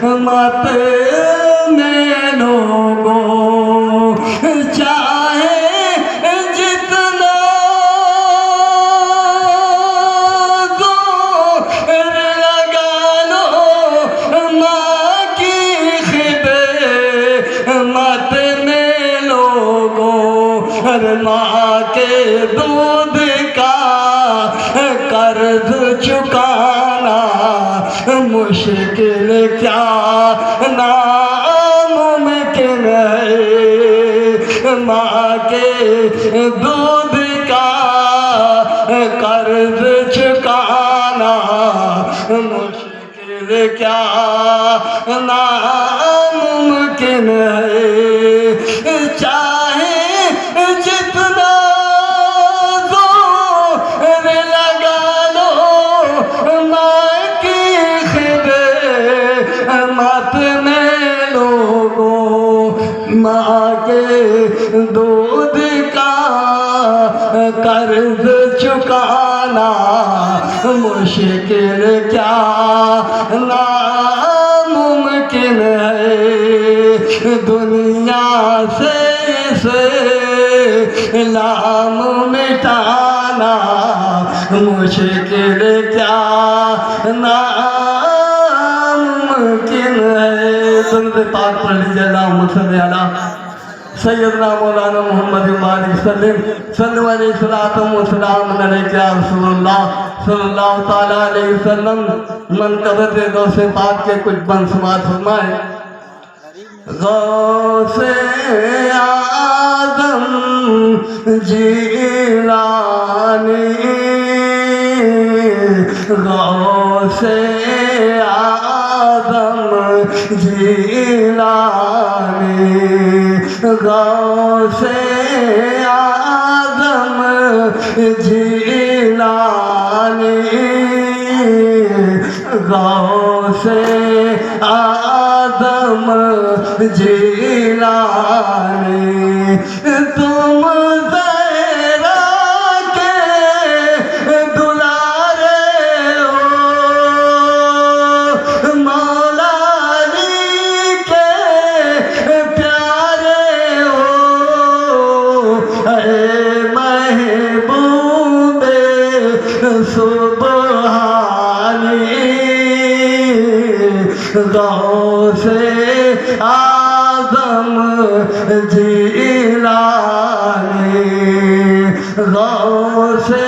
मत में लोगों चाहे जितना जोर लगा लो माँ की खिदमत में लोगों माँ के दूध का कर्ज चुकाना मुश्किल क्या नामुमकिन है माँ के दूध का कर्ज चुकाना मुश्किल क्या नामुमकिन है चाहे जितना जोर लगा लो माँ की खिदमत में लोगों माँ के दूध का कर्ज चुकाना मुश्किल क्या नामुमकिन है दुनिया से इस्लाम मिटाना मुश्किल क्या नामुमकिन है दुनिया पाक पढ़ लीजिए अल्लाहुम्मा सल्ली अला सैयदना मौलाना मोहम्मद सल्लम सल्लल्लाहु अलैहि वसल्लम या रसूलुल्लाह सल्लल्लाहु ताला अलैहि वसल्लम मनक़बत गौसे पाक के कुछ बंसमात फरमाए गौसे आज़म जीलानी गौसे आज़म जीलानी गौसे आज़म जीलानी गौसे आज़म जीलानी तुम ज़हरा के दुलारे हो मौला अली के प्यारे हो ऐ महबूबे सुबहानी गौसे आज़म जीलानी गौसे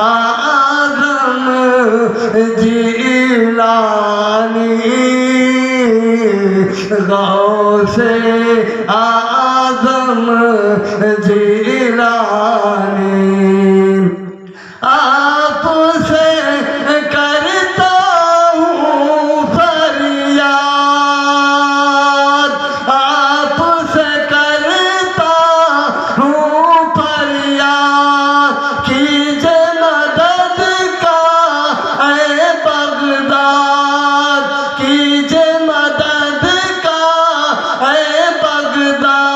आज़म जीलानी गौसे आज़म जीलानी आपसे करता हूँ फरियाद आपसे करता हूँ फरियाद कीजिए मदद का ऐ बगदाद कीजिए मदद का ऐ बगदाद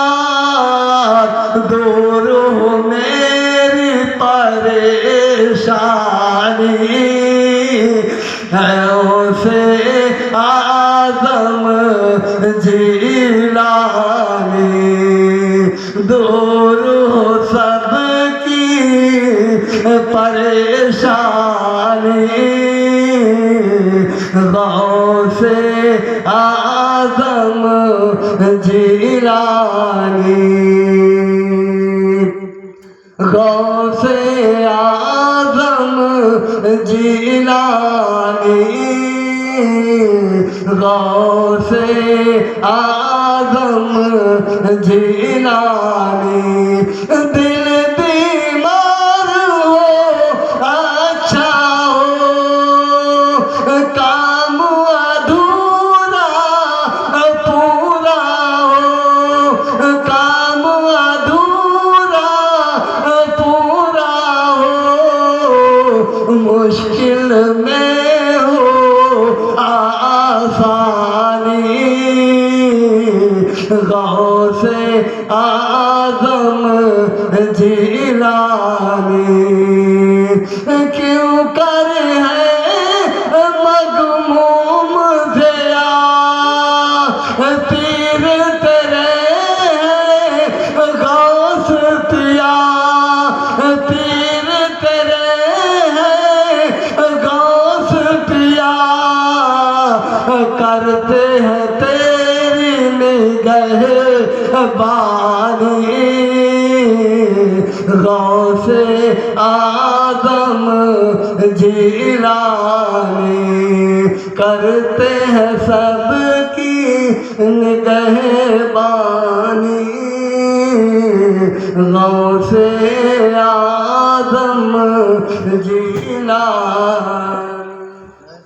दूर हो मेरी परेशानी से आज़म जीलानी दूर हो सबकी परेशानी गौसे आज़म जीलानी गौसे आज़म जीलानी गौसे आज़म जीलानी दिल बीमार हो अच्छा हो काम अधूरा पूरा हो काम अधूरा पूरा हो मुश्किल में हो आसानी गौसे आज़म जीलानी क्यों कर है मगमूम से نگہبانی غوث آدم جیلانی کرتے ہیں سب کی نگہبانی غوث آدم جیلانی